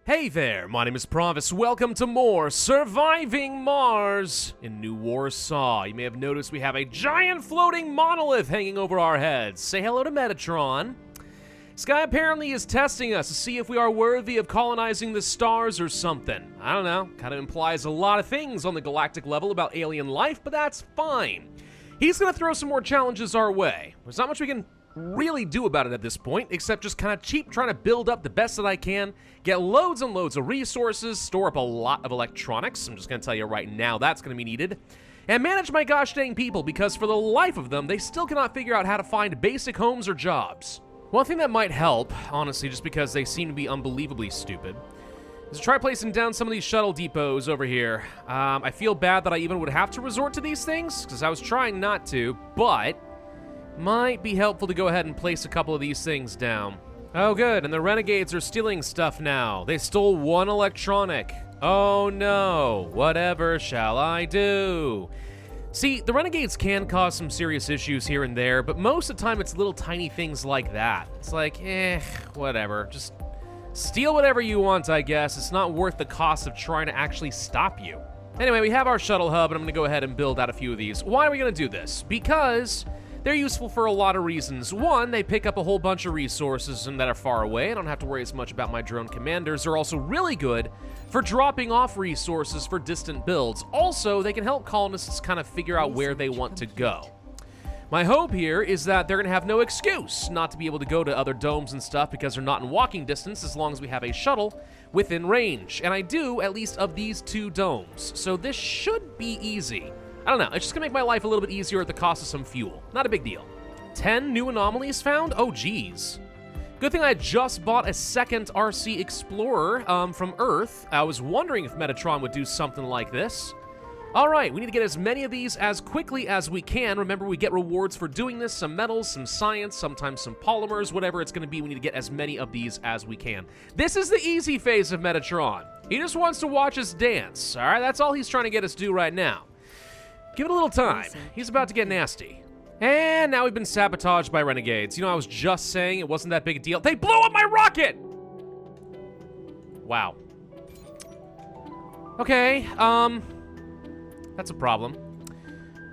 Hey there, my name is Pravus. Welcome to more Surviving Mars in New Warsaw. You may have noticed we have a giant floating monolith hanging over our heads. Say hello to Metatron. This guy apparently is testing us to see if we are worthy of colonizing the stars or something. I don't know, kind of implies a lot of things on the galactic level about alien life, but that's fine. He's gonna throw some more challenges our way. There's not much we can really do about it at this point, except just kind of cheap trying to build up the best that I can, get loads and loads of resources, store up a lot of electronics, I'm just going to tell you right now that's going to be needed, and manage my gosh dang people, because for the life of them, they still cannot figure out how to find basic homes or jobs. One thing that might help, honestly, just because they seem to be unbelievably stupid, is to try placing down some of these shuttle depots over here. I feel bad that I even would have to resort to these things, because I was trying not to, but might be helpful to go ahead and place a couple of these things down. Oh good, and the Renegades are stealing stuff now. They stole one electronic. Oh no, whatever shall I do? See, the Renegades can cause some serious issues here and there, but most of the time it's little tiny things like that. It's like, whatever. Just steal whatever you want, I guess. It's not worth the cost of trying to actually stop you. Anyway, we have our shuttle hub, and I'm gonna go ahead and build out a few of these. Why are we gonna do this? Because they're useful for a lot of reasons. One, they pick up a whole bunch of resources that are far away. I don't have to worry as much about my drone commanders. They're also really good for dropping off resources for distant builds. Also, they can help colonists kind of figure out where they want to go. My hope here is that they're gonna have no excuse not to be able to go to other domes and stuff because they're not in walking distance as long as we have a shuttle within range. And I do, at least of these two domes. So this should be easy. I don't know, it's just gonna make my life a little bit easier at the cost of some fuel. Not a big deal. 10 new anomalies found? Oh geez. Good thing I just bought a second RC Explorer from Earth. I was wondering if Metatron would do something like this. All right, we need to get as many of these as quickly as we can. Remember, we get rewards for doing this, some metals, some science, sometimes some polymers, whatever it's gonna be, we need to get as many of these as we can. This is the easy phase of Metatron. He just wants to watch us dance, all right? That's all he's trying to get us to do right now. Give it a little time. He's about to get nasty. And now we've been sabotaged by Renegades. You know, I was just saying it wasn't that big a deal. They blew up my rocket! Wow. Okay, that's a problem.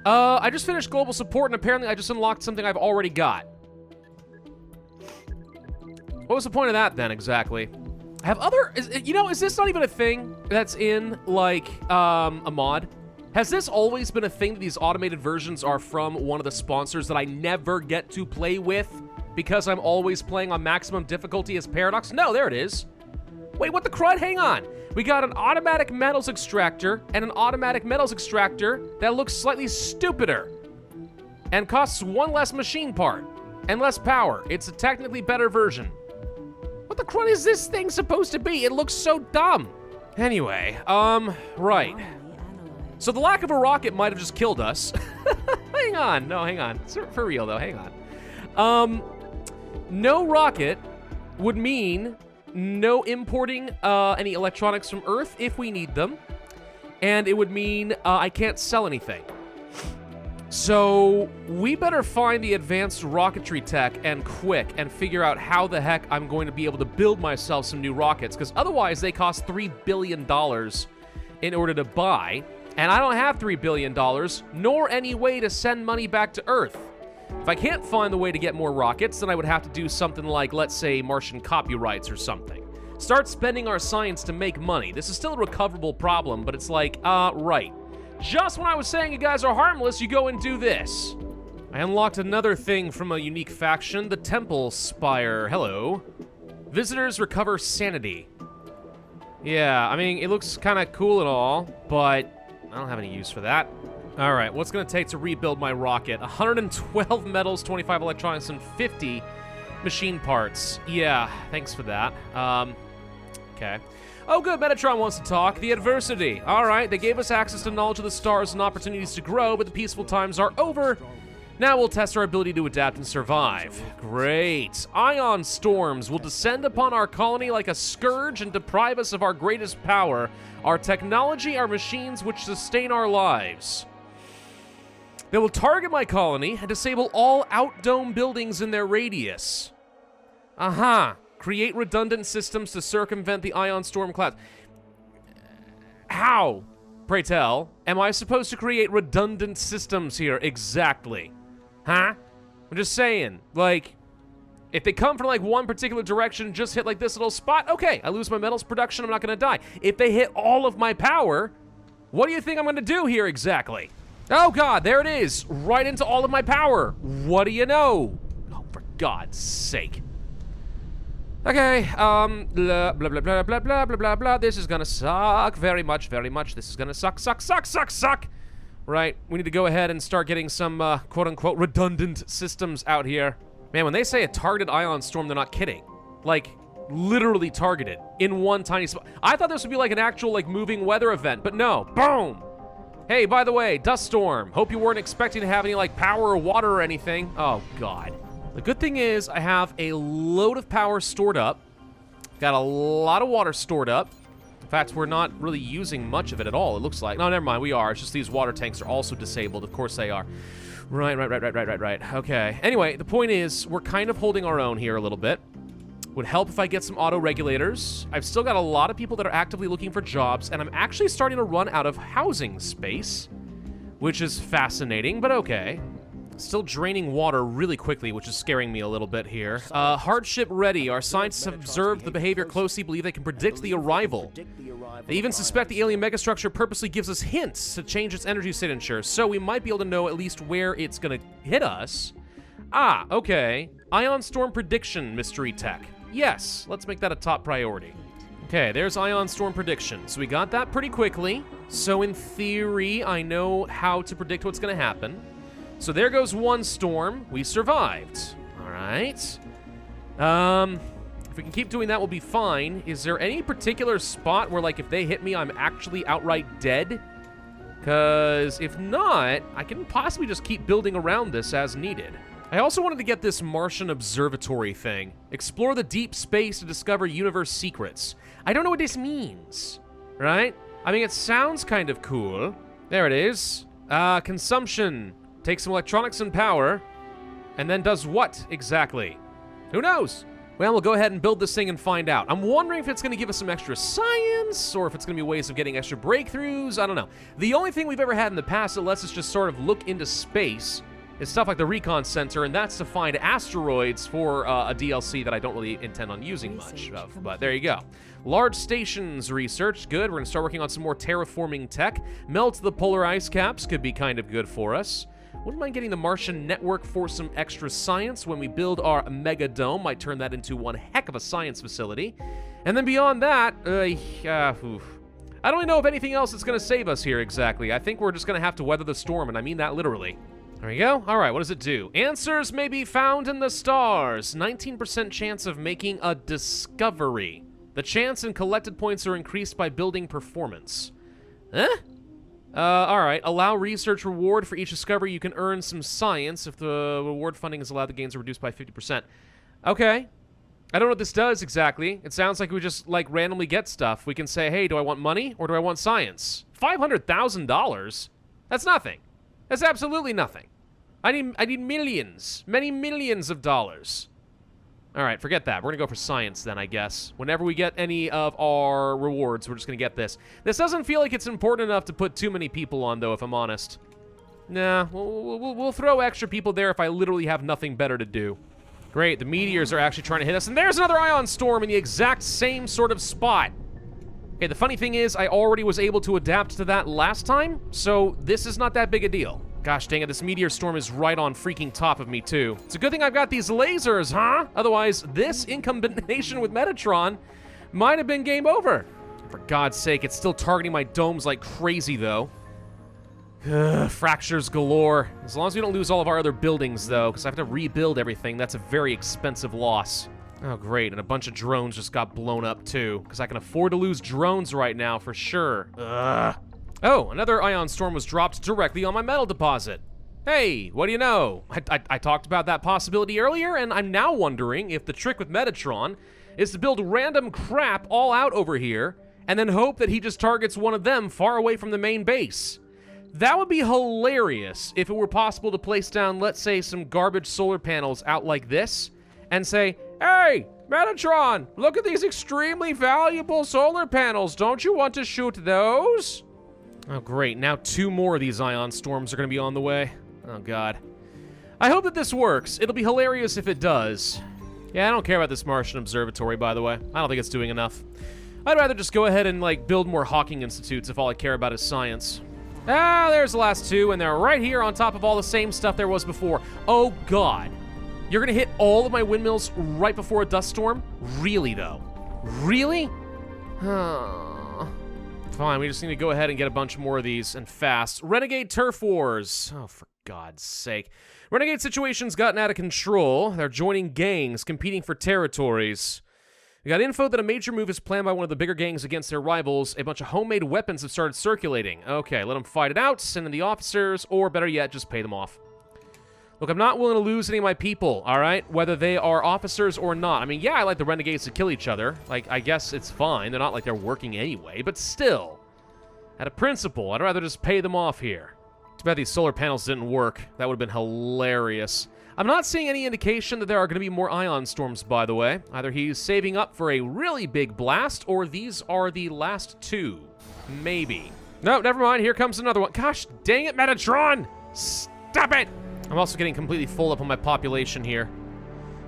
I just finished global support, and apparently I just unlocked something I've already got. What was the point of that, then, exactly? Have other... is this not even a thing that's in, like, a mod? Has this always been a thing that these automated versions are from one of the sponsors that I never get to play with because I'm always playing on maximum difficulty as Paradox? No, there it is. Wait, what the crud? Hang on. We got an automatic metals extractor and an automatic metals extractor that looks slightly stupider and costs one less machine part and less power. It's a technically better version. What the crud is this thing supposed to be? It looks so dumb. Anyway, right. So the lack of a rocket might have just killed us. Hang on, no, hang on. For real though, hang on. No rocket would mean no importing any electronics from Earth if we need them. And it would mean I can't sell anything. So we better find the advanced rocketry tech and quick and figure out how the heck I'm going to be able to build myself some new rockets, because otherwise they cost $3 billion in order to buy. And I don't have $3 billion, nor any way to send money back to Earth. If I can't find the way to get more rockets, then I would have to do something like, let's say, Martian copyrights or something. Start spending our science to make money. This is still a recoverable problem, but it's like, right. Just when I was saying you guys are harmless, you go and do this. I unlocked another thing from a unique faction, the Temple Spire. Hello. Visitors recover sanity. Yeah, I mean, it looks kind of cool and all, but I don't have any use for that. All right, what's gonna take to rebuild my rocket? 112 metals, 25 electronics, and 50 machine parts. Yeah, thanks for that. Okay. Oh good, Metatron wants to talk. The adversity. All right, they gave us access to knowledge of the stars and opportunities to grow, but the peaceful times are over. Now we'll test our ability to adapt and survive. Great. Ion storms will descend upon our colony like a scourge and deprive us of our greatest power, our technology, our machines which sustain our lives. They will target my colony and disable all outdome buildings in their radius. Uh-huh. Create redundant systems to circumvent the ion storm clouds. How, pray tell, am I supposed to create redundant systems here exactly? Huh? I'm just saying, like, if they come from like one particular direction, just hit like this little spot, okay, I lose my metals production, I'm not gonna die. If they hit all of my power, what do you think I'm gonna do here exactly? Oh God, there it is, right into all of my power. What do you know? Oh, for God's sake. Okay, blah, blah, blah, blah, blah, blah, blah, blah, blah. This is gonna suck very much, very much. This is gonna suck. Right, we need to go ahead and start getting some, quote-unquote, redundant systems out here. Man, when they say a targeted ion storm, they're not kidding. Like, literally targeted in one tiny spot. I thought this would be like an actual, like, moving weather event, but no. Boom! Hey, by the way, dust storm. Hope you weren't expecting to have any, like, power or water or anything. Oh, God. The good thing is I have a load of power stored up. Got a lot of water stored up. In fact, we're not really using much of it at all, it looks like. No, never mind, we are. It's just these water tanks are also disabled. Of course they are. Right. Okay. Anyway, the point is, we're kind of holding our own here a little bit. Would help if I get some auto-regulators. I've still got a lot of people that are actively looking for jobs, and I'm actually starting to run out of housing space, which is fascinating, but okay. Still draining water really quickly, which is scaring me a little bit here. Hardship ready. Our scientists have observed the behavior closely, believe they can predict the arrival. They even suspect the alien megastructure purposely gives us hints to change its energy signature, so we might be able to know at least where it's gonna hit us. Ah, okay. Ion storm prediction mystery tech. Yes, let's make that a top priority. Okay, there's ion storm prediction. So we got that pretty quickly. So in theory, I know how to predict what's gonna happen. So there goes one storm. We survived. All right. If we can keep doing that, we'll be fine. Is there any particular spot where, like, if they hit me, I'm actually outright dead? Because if not, I can possibly just keep building around this as needed. I also wanted to get this Martian observatory thing. Explore the deep space to discover universe secrets. I don't know what this means, right? I mean, it sounds kind of cool. There it is. Consumption. Takes some electronics and power, and then does what exactly? Who knows? Well, we'll go ahead and build this thing and find out. I'm wondering if it's going to give us some extra science, or if it's going to be ways of getting extra breakthroughs. I don't know. The only thing we've ever had in the past that lets us just sort of look into space is stuff like the Recon Center, and that's to find asteroids for a DLC that I don't really intend on using much of, but there you go. Large stations research, good. We're going to start working on some more terraforming tech. Melt the polar ice caps could be kind of good for us. Wouldn't mind getting the Martian network for some extra science when we build our mega dome. Might turn that into one heck of a science facility. And then beyond that, I don't really know of anything else that's going to save us here exactly. I think we're just going to have to weather the storm, and I mean that literally. There we go. All right, what does it do? Answers may be found in the stars. 19% chance of making a discovery. The chance and collected points are increased by building performance. Huh? All right. Allow research reward for each discovery. You can earn some science. If the reward funding is allowed, the gains are reduced by 50%. Okay. I don't know what this does exactly. It sounds like we just, like, randomly get stuff. We can say, hey, do I want money or do I want science? $500,000? That's nothing. That's absolutely nothing. I need millions. Many millions of dollars. All right, forget that. We're going to go for science then, I guess. Whenever we get any of our rewards, we're just going to get this. This doesn't feel like it's important enough to put too many people on, though, if I'm honest. Nah, we'll throw extra people there if I literally have nothing better to do. Great, the meteors are actually trying to hit us. And there's another ion storm in the exact same sort of spot. Okay, the funny thing is, I already was able to adapt to that last time, so this is not that big a deal. Gosh dang it, this meteor storm is right on freaking top of me, too. It's a good thing I've got these lasers, huh? Otherwise, this in combination with Metatron might have been game over. For God's sake, it's still targeting my domes like crazy, though. Fractures galore. As long as we don't lose all of our other buildings, though, because I have to rebuild everything. That's a very expensive loss. Oh, great, and a bunch of drones just got blown up, too, because I can afford to lose drones right now, for sure. Ugh. Oh, another ion storm was dropped directly on my metal deposit. Hey, what do you know? I talked about that possibility earlier, and I'm now wondering if the trick with Metatron is to build random crap all out over here, and then hope that he just targets one of them far away from the main base. That would be hilarious if it were possible to place down, let's say, some garbage solar panels out like this, and say, hey, Metatron, look at these extremely valuable solar panels. Don't you want to shoot those? Oh, great. Now 2 more of these ion storms are going to be on the way. Oh, God. I hope that this works. It'll be hilarious if it does. Yeah, I don't care about this Martian observatory, by the way. I don't think it's doing enough. I'd rather just go ahead and, like, build more Hawking Institutes if all I care about is science. Ah, there's the last 2, and they're right here on top of all the same stuff there was before. Oh, God. You're gonna hit all of my windmills right before a dust storm? Really, though? Really? Fine, we just need to go ahead and get a bunch more of these, and fast. Renegade Turf Wars. Oh, for God's sake. Renegade situation's gotten out of control. They're joining gangs, competing for territories. We got info that a major move is planned by one of the bigger gangs against their rivals. A bunch of homemade weapons have started circulating. Okay, let them fight it out, send in the officers, or better yet, just pay them off. Look, I'm not willing to lose any of my people, all right? Whether they are officers or not. I mean, yeah, I like the Renegades to kill each other. Like, I guess it's fine. They're not like they're working anyway, but still. At a principle, I'd rather just pay them off here. Too bad these solar panels didn't work. That would have been hilarious. I'm not seeing any indication that there are going to be more ion storms, by the way. Either he's saving up for a really big blast, or these are the last 2. Maybe. No, never mind. Here comes another one. Gosh, dang it, Metatron! Stop it! I'm also getting completely full up on my population here.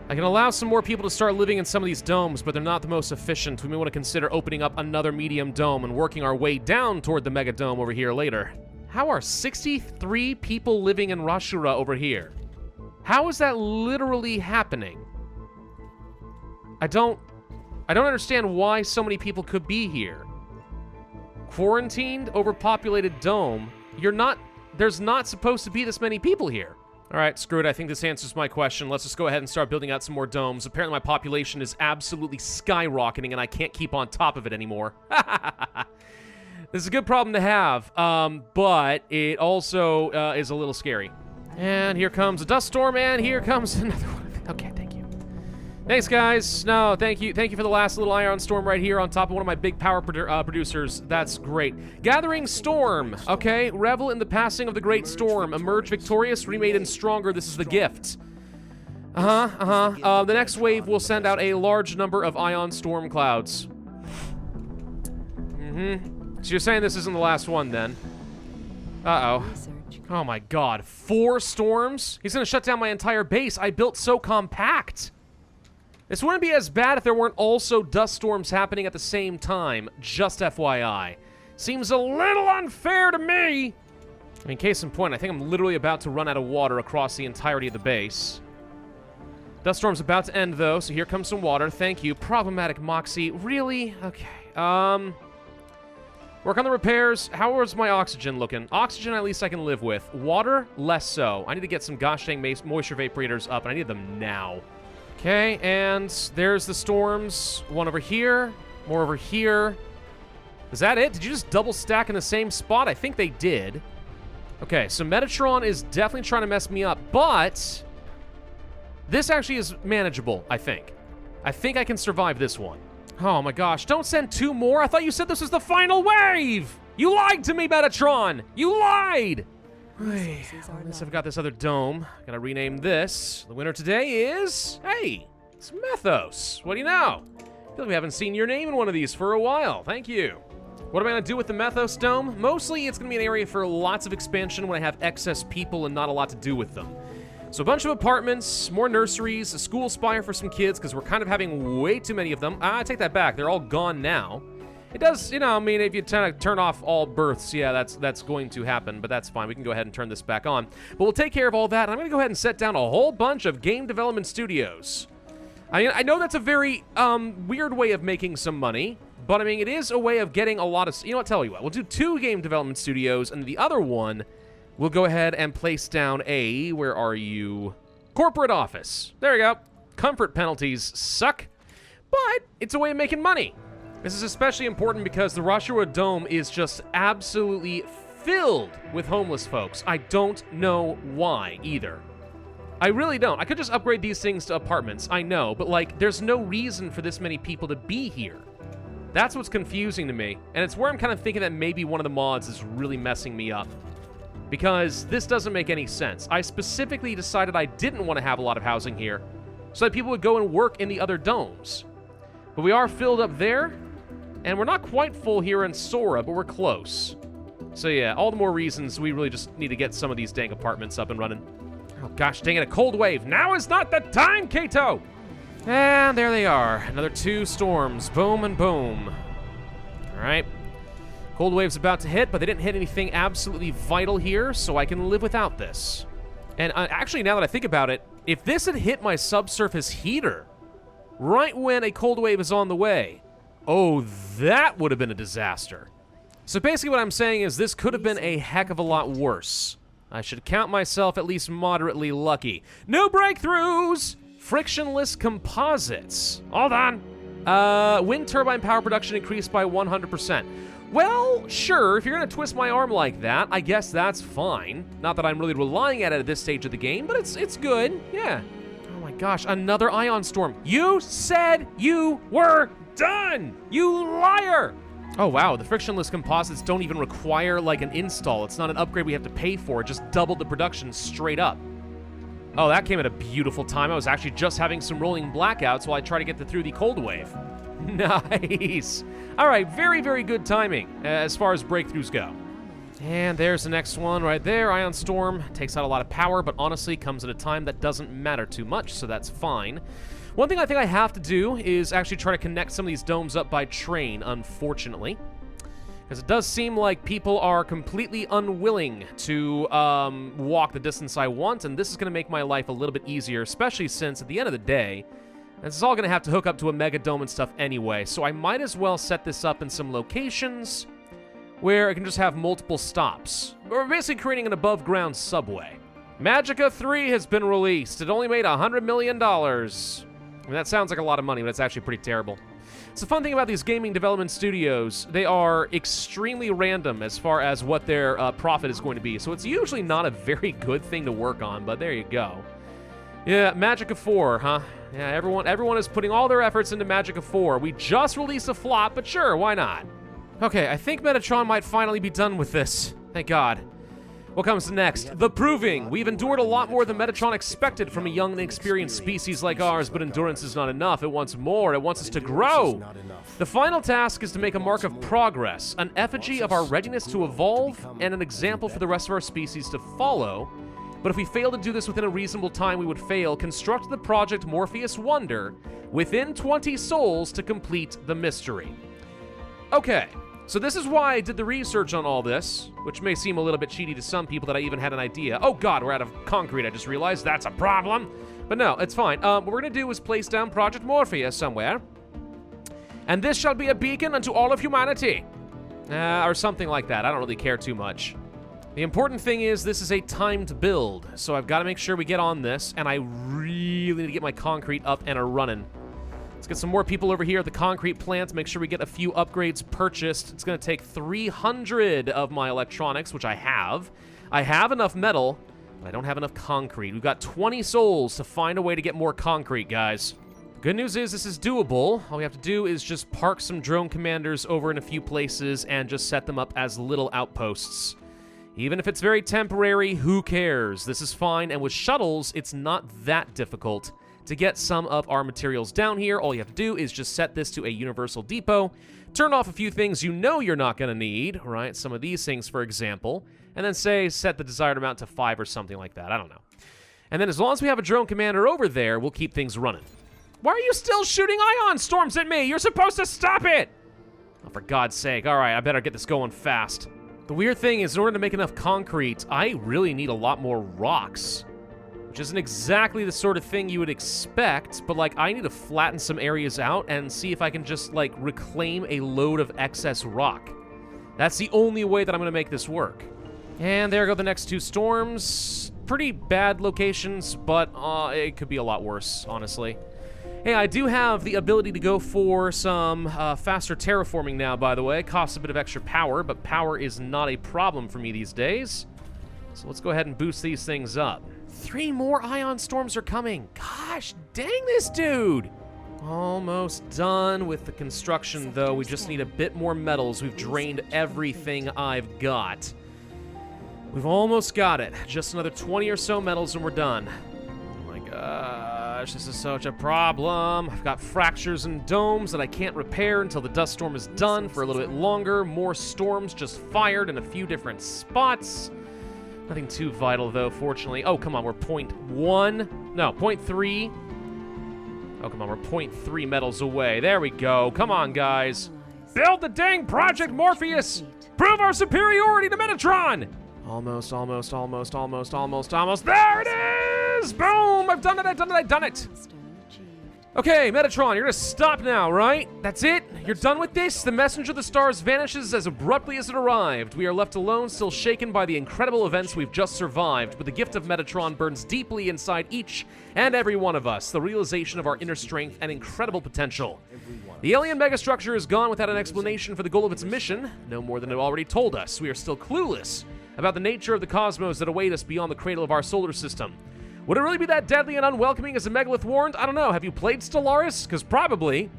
I can allow some more people to start living in some of these domes, but they're not the most efficient. We may want to consider opening up another medium dome and working our way down toward the mega dome over here later. How are 63 people living in Rashura over here? How is that literally happening? I don't understand why so many people could be here. Quarantined, overpopulated dome. There's not supposed to be this many people here. All right, screw it. I think this answers my question. Let's just go ahead and start building out some more domes. Apparently my population is absolutely skyrocketing and I can't keep on top of it anymore. This is a good problem to have, but it also is a little scary. And here comes a dust storm, and here comes another one. Okay, thank you. Thanks, guys. No, thank you. Thank you for the last little ion storm right here on top of one of my big power producers. That's great. Gathering Storm. Okay, revel in the passing of the great storm. Emerge victorious, remade and stronger. This is the gift. The next wave will send out a large number of ion storm clouds. So you're saying this isn't the last one, then? Uh-oh. Oh, my God. 4 storms? He's gonna shut down my entire base. I built so compact. This wouldn't be as bad if there weren't also dust storms happening at the same time, just FYI. Seems a little unfair to me. I mean, case in point, I think I'm literally about to run out of water across the entirety of the base. Dust storm's about to end, though, so here comes some water. Thank you. Problematic Moxie. Really? Okay. Work on the repairs. How is my oxygen looking? Oxygen, at least I can live with. Water, less so. I need to get some gosh dang moisture vaporators up, and I need them now. Okay, and there's the storms. One over here, more over here. Is that it? Did you just double stack in the same spot? I think they did. Okay, so Metatron is definitely trying to mess me up, but this actually is manageable, I think. I think I can survive this one. Oh my gosh, don't send 2 more. I thought you said this was the final wave. You lied to me, Metatron. You lied. At least I've got this other dome. Gotta rename this. The winner today is... Hey, it's Methos. What do you know? I feel like we haven't seen your name in one of these for a while. Thank you. What am I gonna do with the Methos dome? Mostly it's gonna be an area for lots of expansion when I have excess people and not a lot to do with them. So a bunch of apartments, more nurseries, a school spire for some kids, because we're kind of having way too many of them. I take that back. They're all gone now. It does, you know, I mean, if you turn off all births, yeah, that's going to happen, but that's fine. We can go ahead and turn this back on. But we'll take care of all that, and I'm going to go ahead and set down a whole bunch of game development studios. I know that's a very weird way of making some money, but, I mean, it is a way of getting a lot of... You know what, tell you what, we'll do 2 game development studios, and the other one, we'll go ahead and place down a... Where are you? Corporate office. There we go. Comfort penalties suck, but it's a way of making money. This is especially important because the Rashura Dome is just absolutely filled with homeless folks. I don't know why, either. I really don't. I could just upgrade these things to apartments, I know, but, like, there's no reason for this many people to be here. That's what's confusing to me, and it's where I'm kind of thinking that maybe one of the mods is really messing me up. Because this doesn't make any sense. I specifically decided I didn't want to have a lot of housing here, so that people would go and work in the other domes. But we are filled up there, and we're not quite full here in Sora, but we're close. So yeah, all the more reasons we really just need to get some of these dang apartments up and running. Oh gosh, dang it, a cold wave. Now is not the time, Kato! And there they are. Another 2 storms. Boom and boom. All right. Cold wave's about to hit, but they didn't hit anything absolutely vital here, so I can live without this. And actually, now that I think about it, if this had hit my subsurface heater right when a cold wave is on the way, oh, that would have been a disaster. So basically what I'm saying is this could have been a heck of a lot worse. I should count myself at least moderately lucky. New breakthroughs! Frictionless composites. Hold on. Wind turbine power production increased by 100%. Well, sure, if you're going to twist my arm like that, I guess that's fine. Not that I'm really relying on it at this stage of the game, but it's good, yeah. Oh my gosh, another ion storm. You said you were done, you liar! Oh wow, the frictionless composites don't even require like an install. It's not an upgrade we have to pay for, it just doubled the production straight up. Oh, that came at a beautiful time. I was actually just having some rolling blackouts while I try to get through the cold wave. Nice. All right, very, very good timing as far as breakthroughs go. And there's the next one right there. Ion Storm takes out a lot of power, but honestly comes at a time that doesn't matter too much, so that's fine. One thing I think I have to do is actually try to connect some of these domes up by train, unfortunately. Because it does seem like people are completely unwilling to walk the distance I want, and this is going to make my life a little bit easier, especially since at the end of the day, this is all going to have to hook up to a mega dome and stuff anyway, so I might as well set this up in some locations where I can just have multiple stops. We're basically creating an above-ground subway. Magica 3 has been released. It only made $100 million. I mean, that sounds like a lot of money, but it's actually pretty terrible. It's the fun thing about these gaming development studios, they are extremely random as far as what their profit is going to be, so it's usually not a very good thing to work on, but there you go. Yeah, Magica 4, huh? Yeah, everyone is putting all their efforts into Magica 4. We just released a flop, but sure, why not? Okay, I think Metatron might finally be done with this. Thank God. What comes next? The Proving. We've endured a lot more than Metatron expected from a young and experienced species like ours, but endurance is not enough. It wants more. It wants us to grow. The final task is to make a mark of progress, an effigy of our readiness to evolve, and an example for the rest of our species to follow. But if we fail to do this within a reasonable time, we would fail. Construct the project Morpheus Wonder within 20 souls to complete the mystery. Okay. So this is why I did the research on all this, which may seem a little bit cheaty to some people that I even had an idea. Oh God, we're out of concrete. I just realized that's a problem. But no, it's fine. What we're going to do is place down Project Morpheus somewhere. And this shall be a beacon unto all of humanity. Or something like that. I don't really care too much. The important thing is this is a timed build. So I've got to make sure we get on this. And I really need to get my concrete up and a-running. Let's get some more people over here at the concrete plant, make sure we get a few upgrades purchased. It's going to take 300 of my electronics, which I have. I have enough metal, but I don't have enough concrete. We've got 20 souls to find a way to get more concrete, guys. The good news is this is doable. All we have to do is just park some drone commanders over in a few places and just set them up as little outposts. Even if it's very temporary, who cares? This is fine, and with shuttles, it's not that difficult to get some of our materials down here. All you have to do is just set this to a universal depot, turn off a few things you know you're not going to need, right? Some of these things, for example, and then say set the desired amount to 5 or something like that. I don't know. And then as long as we have a drone commander over there, we'll keep things running. Why are you still shooting ion storms at me? You're supposed to stop it! Oh, for God's sake. All right, I better get this going fast. The weird thing is, in order to make enough concrete, I really need a lot more rocks. Which isn't exactly the sort of thing you would expect, but, like, I need to flatten some areas out and see if I can just, like, reclaim a load of excess rock. That's the only way that I'm going to make this work. And there go the next 2 storms. Pretty bad locations, but it could be a lot worse, honestly. Hey, I do have the ability to go for some faster terraforming now, by the way. Costs a bit of extra power, but power is not a problem for me these days. So let's go ahead and boost these things up. 3 more ion storms are coming. Gosh, dang this dude. Almost done with the construction, though. We just need a bit more metals. We've drained everything I've got. We've almost got it. Just another 20 or so metals and we're done. Oh my God. gosh, this is such a problem. I've got fractures and domes that I can't repair until the dust storm is done for a little bit longer. More storms just fired in a few different spots. Nothing too vital, though, fortunately. Oh, come on, we're 0.1. No, 0.3. Oh, come on, we're 0.3 metals away. There we go. Come on, guys. Build the dang Project Morpheus! Prove our superiority to Metatron! Almost. There it is! Boom! I've done it! Okay, Metatron, you're gonna stop now, right? That's it? You're done with this? The messenger of the stars vanishes as abruptly as it arrived. We are left alone, still shaken by the incredible events we've just survived, but the gift of Metatron burns deeply inside each and every one of us, the realization of our inner strength and incredible potential. The alien megastructure is gone without an explanation for the goal of its mission, no more than it already told us. We are still clueless about the nature of the cosmos that await us beyond the cradle of our solar system. Would it really be that deadly and unwelcoming as the megalith warned? I don't know. Have you played Stellaris? Because probably.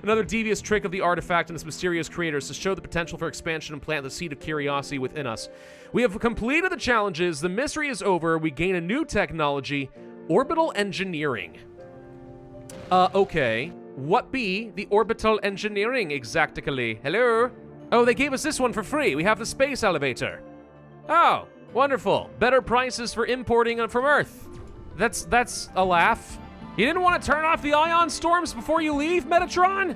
Another devious trick of the artifact and its mysterious creators to show the potential for expansion and plant the seed of curiosity within us. We have completed the challenges. The mystery is over. We gain a new technology, orbital engineering. Okay. What be the orbital engineering exactly? Hello? Oh, they gave us this one for free. We have the space elevator. Oh. Wonderful. Better prices for importing from Earth. That's a laugh. You didn't want to turn off the ion storms before you leave, Metatron?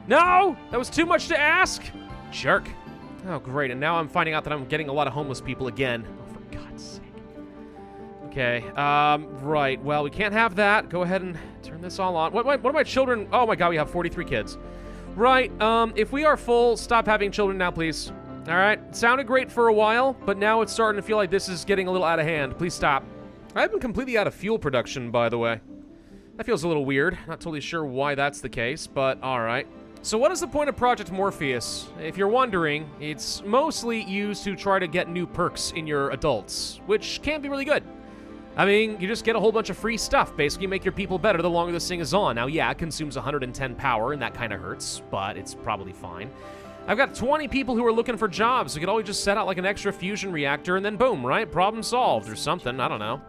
No? That was too much to ask? Jerk. Oh, great. And now I'm finding out that I'm getting a lot of homeless people again. Oh, for God's sake. Okay. Right. Well, we can't have that. Go ahead and turn this all on. What are my children? Oh, my God. We have 43 kids. Right. If we are full, stop having children now, please. All right, it sounded great for a while, but now it's starting to feel like this is getting a little out of hand. Please stop. I've been completely out of fuel production, by the way. That feels a little weird. Not totally sure why that's the case, but all right. So what is the point of Project Morpheus? If you're wondering, it's mostly used to try to get new perks in your adults, which can be really good. I mean, you just get a whole bunch of free stuff. Basically, make your people better the longer this thing is on. Now, yeah, it consumes 110 power, and that kind of hurts, but it's probably fine. I've got 20 people who are looking for jobs. We could always just set out like an extra fusion reactor and then boom, right? Problem solved or something. I don't know.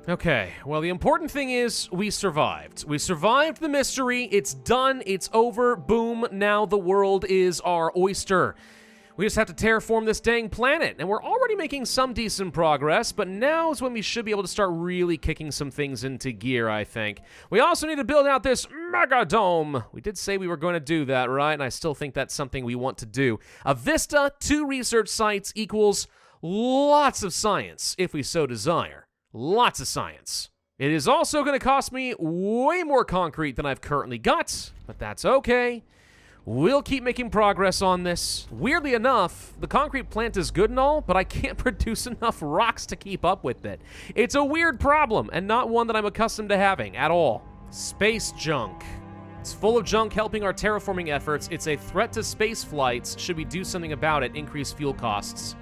Okay, well, the important thing is we survived. We survived the mystery. It's done. It's over. Boom. Now the world is our oyster. We just have to terraform this dang planet, and we're already making some decent progress, but now is when we should be able to start really kicking some things into gear, I think. We also need to build out this mega dome. We did say we were going to do that, right? And I still think that's something we want to do. A vista, 2 research sites equals lots of science, if we so desire. Lots of science. It is also going to cost me way more concrete than I've currently got, but that's okay. We'll keep making progress on this. Weirdly enough, the concrete plant is good and all, but I can't produce enough rocks to keep up with it. It's a weird problem, and not one that I'm accustomed to having at all. Space junk. It's full of junk helping our terraforming efforts. It's a threat to space flights. Should we do something about it? Increase fuel costs.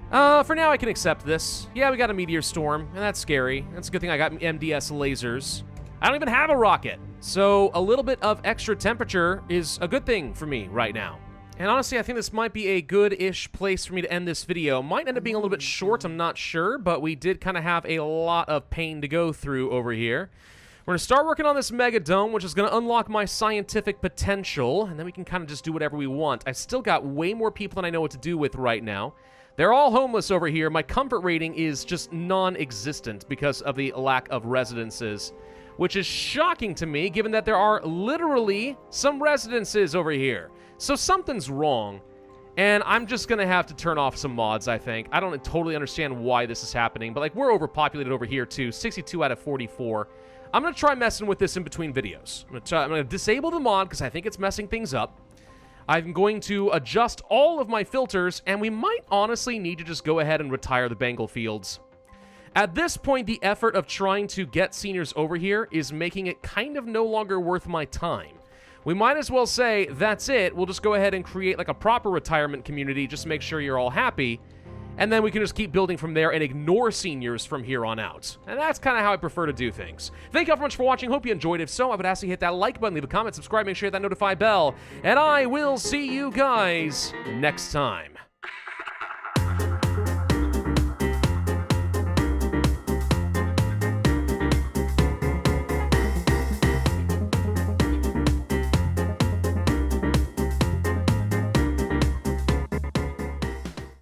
For now, I can accept this. Yeah, we got a meteor storm, and that's scary. That's a good thing I got MDS lasers. I don't even have a rocket. So a little bit of extra temperature is a good thing for me right now. And honestly, I think this might be a good-ish place for me to end this video. Might end up being a little bit short, I'm not sure, but we did kind of have a lot of pain to go through over here. We're going to start working on this mega dome, which is going to unlock my scientific potential, and then we can kind of just do whatever we want. I've still got way more people than I know what to do with right now. They're all homeless over here. My comfort rating is just non-existent because of the lack of residences, which is shocking to me, given that there are literally some residences over here. So something's wrong, and I'm just gonna have to turn off some mods, I think. I don't totally understand why this is happening, but like, we're overpopulated over here too, 62 out of 44. I'm gonna try messing with this in between videos. I'm gonna disable the mod, because I think it's messing things up. I'm going to adjust all of my filters, and we might honestly need to just go ahead and retire the Bengal fields. At this point, the effort of trying to get seniors over here is making it kind of no longer worth my time. We might as well say, that's it, we'll just go ahead and create like a proper retirement community, just to make sure you're all happy, and then we can just keep building from there and ignore seniors from here on out. And that's kind of how I prefer to do things. Thank you all very much for watching, hope you enjoyed. If so, I would ask you to hit that like button, leave a comment, subscribe, make sure you hit that notify bell, and I will see you guys next time.